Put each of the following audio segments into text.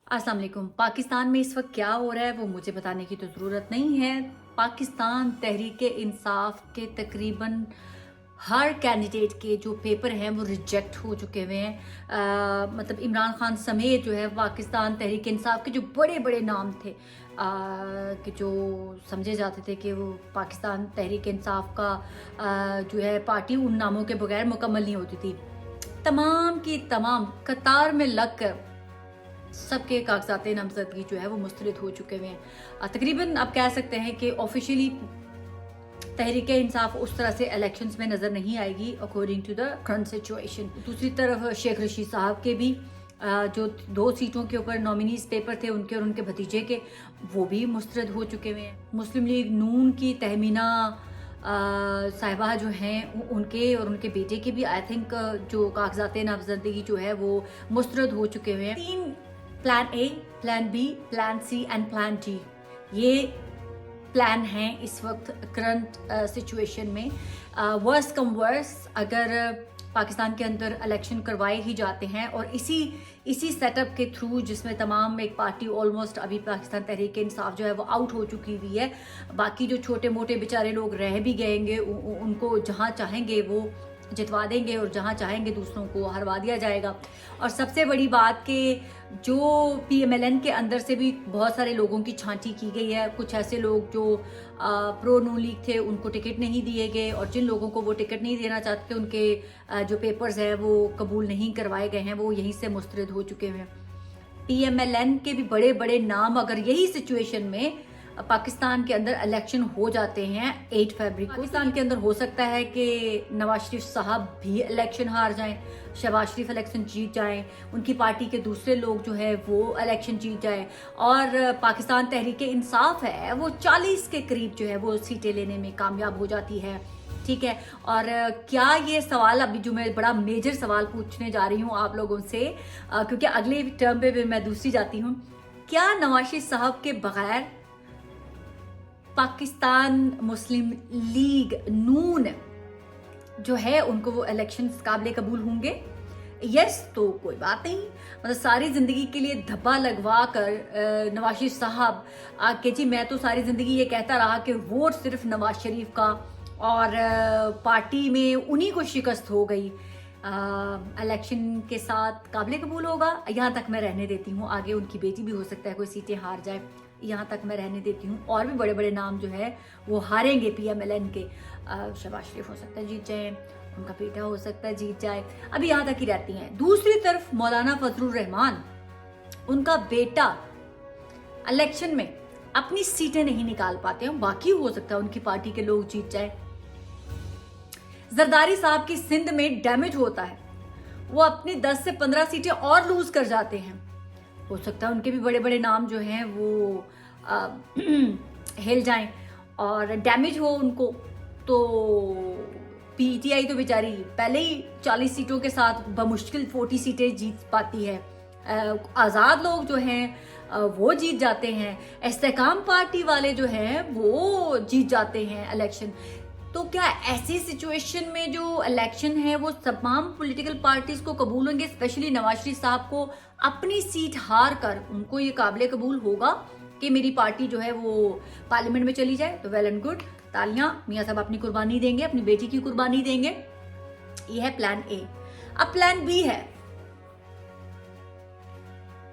अस्सलाम वालेकुम। पाकिस्तान में इस वक्त क्या हो रहा है वो मुझे बताने की तो ज़रूरत नहीं है। पाकिस्तान तहरीक इंसाफ के तकरीबन हर कैंडिडेट के जो पेपर हैं वो रिजेक्ट हो चुके हुए हैं। मतलब इमरान खान समेत जो है पाकिस्तान तहरीक इंसाफ के जो बड़े बड़े नाम थे, कि जो समझे जाते थे कि वो पाकिस्तान तहरीक इंसाफ का जो है पार्टी उन नामों के बगैर मुकम्मल नहीं होती थी। तमाम की तमाम कतार में लग कर सबके कागजात नामजदगी जो है वो मुस्तरद हो चुके हुए हैं। तकरीबन आप कह सकते हैं कि ऑफिशियली तहरीक इंसाफ उस तरह से इलेक्शंस में नज़र नहीं आएगी according to the current situation. दूसरी तरफ शेख रशीद साहब के भी जो 2 सीटों के ऊपर नॉमिनीज पेपर थे उनके और उनके भतीजे के, वो भी मुस्तरद हो चुके हुए हैं। मुस्लिम लीग नून की तहमीना साहिबा जो हैं उनके और उनके बेटे के भी आई थिंक जो कागजात नामजदगी जो है वो मुस्तरद हो चुके हुए हैं। 3 plan A, plan B, plan C and plan D, ये प्लान हैं इस वक्त करंट सिचुएशन में। वर्स कम वर्स अगर पाकिस्तान के अंदर इलेक्शन करवाए ही जाते हैं और इसी सेटअप के थ्रू जिसमें तमाम एक पार्टी ऑलमोस्ट अभी पाकिस्तान तहरीक इंसाफ जो है वो आउट हो चुकी हुई है, बाकी जो छोटे मोटे बेचारे लोग रह भी गएंगे उनको जहां चाहेंगे वो जितवा देंगे और जहां चाहेंगे दूसरों को हरवा दिया जाएगा। और सबसे बड़ी बात कि जो पीएमएलएन के अंदर से भी बहुत सारे लोगों की छांटी की गई है। कुछ ऐसे लोग जो प्रो नून लीग थे उनको टिकट नहीं दिए गए और जिन लोगों को वो टिकट नहीं देना चाहते उनके जो पेपर्स है वो कबूल नहीं करवाए गए हैं, वो यहीं से मुस्तरद हो चुके हैं। पीएमएलएन के भी बड़े बड़े नाम अगर यही सिचुएशन में पाकिस्तान के अंदर इलेक्शन हो जाते हैं 8 फरवरी को, पाकिस्तान के अंदर हो सकता है कि नवाज शरीफ साहब भी इलेक्शन हार जाएं, शहबाज शरीफ इलेक्शन जीत जाएं, उनकी पार्टी के दूसरे लोग जो है वो इलेक्शन जीत जाएं और पाकिस्तान तहरीक इंसाफ है वो 40 के करीब जो है वो सीटें लेने में कामयाब हो जाती है। ठीक है, और क्या ये सवाल अभी जो मैं बड़ा मेजर सवाल पूछने जा रही हूँ आप लोगों से, क्योंकि अगले टर्म पे मैं दूसरी जाती हूँ, क्या नवाज शरीफ साहब के बगैर पाकिस्तान मुस्लिम लीग नून जो है उनको वो इलेक्शन काबिल कबूल होंगे? यस, तो कोई बात नहीं। मतलब सारी जिंदगी के लिए धब्बा लगवा कर नवाज शरीफ साहब के जी मैं तो सारी जिंदगी ये कहता रहा कि वोट सिर्फ नवाज शरीफ का और पार्टी में उन्हीं को शिकस्त हो गई, इलेक्शन के साथ काबिल कबूल होगा। यहाँ तक मैं रहने देती हूँ, आगे उनकी बेटी भी हो सकता है कोई सीटें हार जाए, यहाँ तक मैं रहने देती हूँ। और भी बड़े बड़े नाम जो है वो हारेंगे पीएमएलएन के। शहबाज शरीफ हो सकता है जीत जाए, उनका बेटा हो सकता है जीत जाए, अभी यहाँ तक ही रहती हैं। दूसरी तरफ मौलाना फजलुर रहमान, उनका बेटा इलेक्शन में अपनी सीटें नहीं निकाल पाते हैं, बाकी हो सकता है उनकी पार्टी के लोग जीत जाए। जरदारी साहब की सिंध में डैमेज होता है, वो अपनी 10 से 15 सीटें और लूज कर जाते हैं, हो सकता है उनके भी बड़े बड़े नाम जो हैं वो हिल जाएं और डैमेज हो उनको। तो पीटीआई तो बेचारी पहले ही 40 सीटों के साथ बमुश्किल 40 सीटें जीत पाती है, आज़ाद लोग जो हैं वो जीत जाते हैं, इस्तेकाम पार्टी वाले जो हैं वो जीत जाते हैं इलेक्शन। तो क्या ऐसी सिचुएशन में जो इलेक्शन है वो तमाम पॉलिटिकल पार्टीज को कबूल होंगे, स्पेशली नवाज शरीफ साहब को अपनी सीट हार कर उनको ये काबिल कबूल होगा कि मेरी पार्टी जो है वो पार्लियामेंट में चली जाए? तो वेल एंड गुड, तालियां, मियां साहब अपनी कुर्बानी देंगे, अपनी बेटी की कुर्बानी देंगे। ये है प्लान ए। अब प्लान बी है,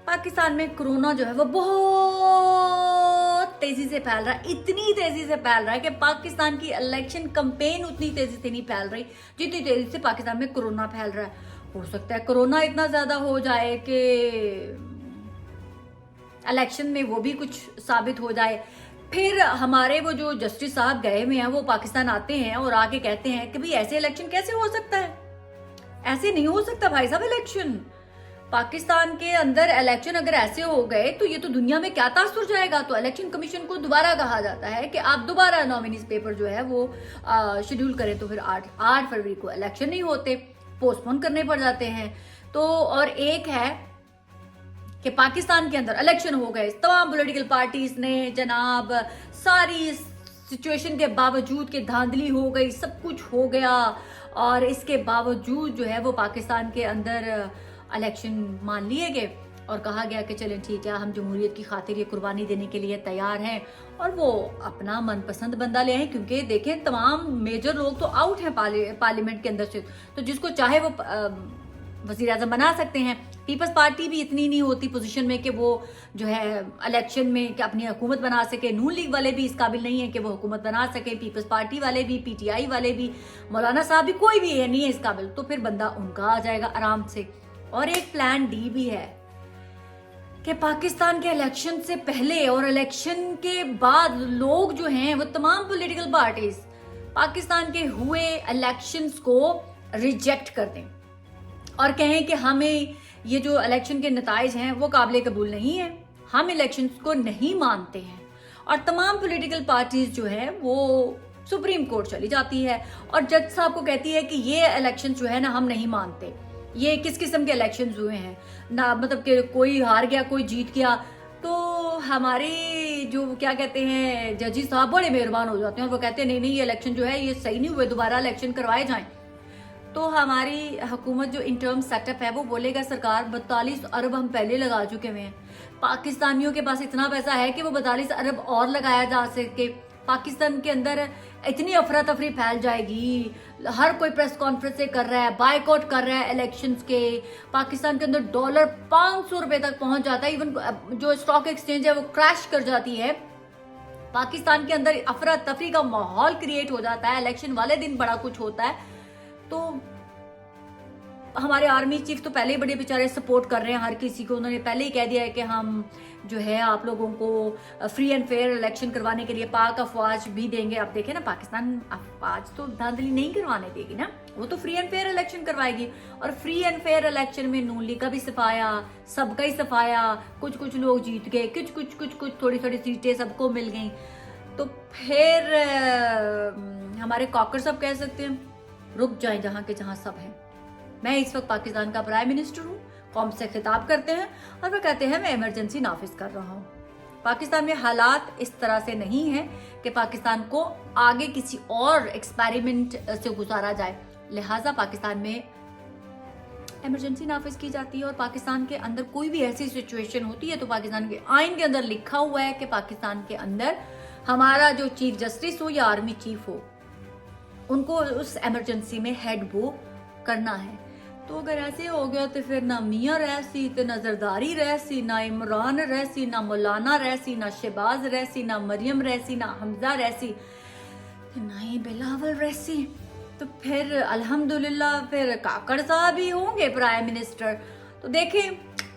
पाकिस्तान में कोरोना जो है वो बहुत तेजी से फैल रहा है, इतनी तेजी से फैल रहा है कि पाकिस्तान की इलेक्शन कैंपेन उतनी तेजी से नहीं फैल रही जितनी तेजी से पाकिस्तान में कोरोना फैल रहा है। हो सकता है कोरोना इतना ज्यादा हो जाए कि इलेक्शन में वो भी कुछ साबित हो जाए। फिर हमारे वो जो जस्टिस साहब गए हुए हैं वो पाकिस्तान आते हैं और आके कहते हैं कि भाई ऐसे इलेक्शन कैसे हो सकता है, ऐसे नहीं हो सकता भाई साहब इलेक्शन। पाकिस्तान के अंदर इलेक्शन अगर ऐसे हो गए तो ये तो दुनिया में क्या तासुर जाएगा। तो इलेक्शन कमीशन को दोबारा कहा जाता है कि आप दोबारा नॉमिनीज पेपर जो है वो शेड्यूल करें। तो फिर 8 फरवरी को इलेक्शन नहीं होते, पोस्टपोन करने पड़ जाते हैं। तो और एक है कि पाकिस्तान के अंदर इलेक्शन हो गए, तमाम पॉलिटिकल पार्टीज ने जनाब सारी सिचुएशन के बावजूद कि धांधली हो गई, सब कुछ हो गया और इसके बावजूद जो है वो पाकिस्तान के अंदर इलेक्शन मान लिए गए। और कहा गया कि चलें ठीक है, हम जमहूरियत की खातिर ये कुर्बानी देने के लिए तैयार हैं और वो अपना मनपसंद बंदा ले आए, क्योंकि देखें तमाम मेजर लोग तो आउट हैं पार्लियामेंट के अंदर से, तो जिसको चाहे वो वज़ीर आज़म बना सकते हैं। पीपल्स पार्टी भी इतनी नहीं होती पोजीशन में कि वो जो है इलेक्शन में कि अपनी हुकूमत बना सके। नून लीग वाले भी इस काबिल नहीं है कि वो हुकूमत बना सके, पीपल्स पार्टी वाले भी, पीटीआई वाले भी, मौलाना साहब भी, कोई भी नहीं है इस काबिल। तो फिर बंदा उनका आ जाएगा आराम से। और एक प्लान डी भी है कि पाकिस्तान के इलेक्शन से पहले और इलेक्शन के बाद लोग जो हैं वो तमाम पॉलिटिकल पार्टीज पाकिस्तान के हुए इलेक्शंस को रिजेक्ट कर दें और कहें कि हमें ये जो इलेक्शन के नताइज हैं वो काबिल कबूल नहीं है, हम इलेक्शंस को नहीं मानते हैं। और तमाम पॉलिटिकल पार्टीज जो है वो सुप्रीम कोर्ट चली जाती है और जज साहब को कहती है कि ये इलेक्शन जो है ना हम नहीं मानते, ये किस किस्म के इलेक्शंस हुए हैं ना, मतलब कि कोई हार गया कोई जीत गया। तो हमारे जो क्या कहते हैं जजी साहब बड़े मेहरबान हो जाते हैं और वो कहते हैं नहीं नहीं ये इलेक्शन जो है ये सही नहीं हुए, दोबारा इलेक्शन करवाए जाएं। तो हमारी हुकूमत जो इंटर्म सेटअप है वो बोलेगा सरकार 42 अरब हम पहले लगा चुके हुए हैं, पाकिस्तानियों के पास इतना पैसा है कि वो 42 अरब और लगाया जा सके। पाकिस्तान के अंदर इतनी अफरा तफरी फैल जाएगी, हर कोई प्रेस कॉन्फ्रेंस से कर रहा है, बायकॉट कर रहा है इलेक्शंस के। पाकिस्तान के अंदर डॉलर 500 रुपए तक पहुंच जाता है, इवन जो स्टॉक एक्सचेंज है वो क्रैश कर जाती है। पाकिस्तान के अंदर अफरा तफरी का माहौल क्रिएट हो जाता है, इलेक्शन वाले दिन बड़ा कुछ होता है। तो हमारे आर्मी चीफ तो पहले ही बड़े बेचारे सपोर्ट कर रहे हैं हर किसी को, उन्होंने पहले ही कह दिया है कि हम जो है आप लोगों को फ्री एंड फेयर इलेक्शन करवाने के लिए पाक अफवाज भी देंगे। अब देखें ना पाकिस्तान अफवाज तो धांधली नहीं करवाने देगी ना, वो तो फ्री एंड फेयर इलेक्शन करवाएगी। और फ्री एंड फेयर इलेक्शन में नून लीग का भी सफाया, सबका ही सफाया, कुछ कुछ लोग जीत गए, कुछ थोड़ी थोड़ी सीटें सबको मिल गई। तो फिर हमारे कॉकर सब कह सकते हैं रुक जाए जहां के जहां सब है। मैं इस वक्त पाकिस्तान का प्राइम मिनिस्टर हूँ, कौम से खिताब करते हैं और वो कहते हैं मैं इमरजेंसी नाफिज कर रहा हूँ। पाकिस्तान में हालात इस तरह से नहीं है कि पाकिस्तान को आगे किसी और एक्सपेरिमेंट से गुजारा जाए, लिहाजा पाकिस्तान में इमरजेंसी नाफिज की जाती है। और पाकिस्तान के अंदर कोई भी ऐसी सिचुएशन होती है तो पाकिस्तान के आइन के अंदर लिखा हुआ है कि पाकिस्तान के अंदर हमारा जो चीफ जस्टिस हो या आर्मी चीफ हो उनको उस इमरजेंसी में हेड वो करना है। तो अगर ऐसे हो गया तो फिर ना मियाँ रहसी, तो ना जरदारी रहसी, ना इमरान रहसी, ना मौलाना रहसी, ना शहबाज रहसी, ना मरियम रहसी, ना हमजा रहसी, ना ही बिलावल रहसी। तो फिर अल्हम्दुलिल्लाह फिर काकड़ साहब ही होंगे प्राइम मिनिस्टर। तो देखें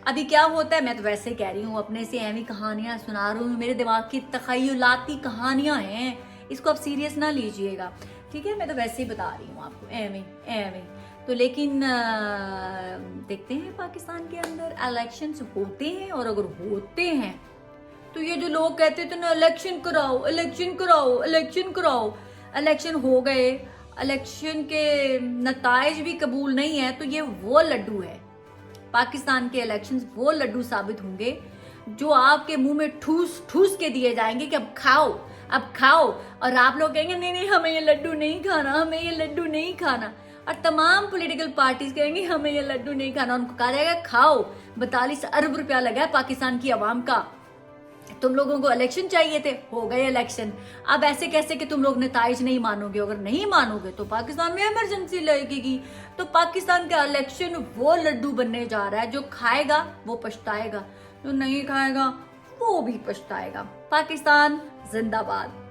अभी क्या होता है। मैं तो वैसे ही कह रही हूँ, अपने से ऐवी कहानियां सुना रही हूँ, मेरे दिमाग की तखयलाती कहानियां हैं, इसको आप सीरियस ना लीजिएगा, ठीक है। मैं तो वैसे ही बता रही हूँ आपको एवे। तो लेकिन देखते हैं पाकिस्तान के अंदर इलेक्शंस होते हैं, और अगर होते हैं तो ये जो लोग कहते थे ना इलेक्शन कराओ इलेक्शन कराओ इलेक्शन कराओ, इलेक्शन हो गए, इलेक्शन के नताइज भी कबूल नहीं है, तो ये वो लड्डू है, पाकिस्तान के इलेक्शंस वो लड्डू साबित होंगे जो आपके मुंह में ठूस ठूस के दिए जाएंगे कि अब खाओ, और आप लोग कहेंगे नहीं नहीं हमें ये लड्डू नहीं खाना, हमें ये लड्डू नहीं खाना। और तमाम पॉलिटिकल पार्टीज कहेंगे हमें ये लड्डू नहीं खाना, उनको कहा जाएगा खाओ, 42 अरब रुपया लगा है पाकिस्तान की आवाम का, तुम लोगों को इलेक्शन चाहिए थे, हो गए इलेक्शन। अब ऐसे कैसे कि तुम लोग नताइज नहीं मानोगे, अगर नहीं मानोगे तो पाकिस्तान में इमरजेंसी लगेगी। तो पाकिस्तान का इलेक्शन वो लड्डू बनने जा रहा है, जो खाएगा वो पछताएगा, जो नहीं खाएगा वो भी पछताएगा। पाकिस्तान जिंदाबाद।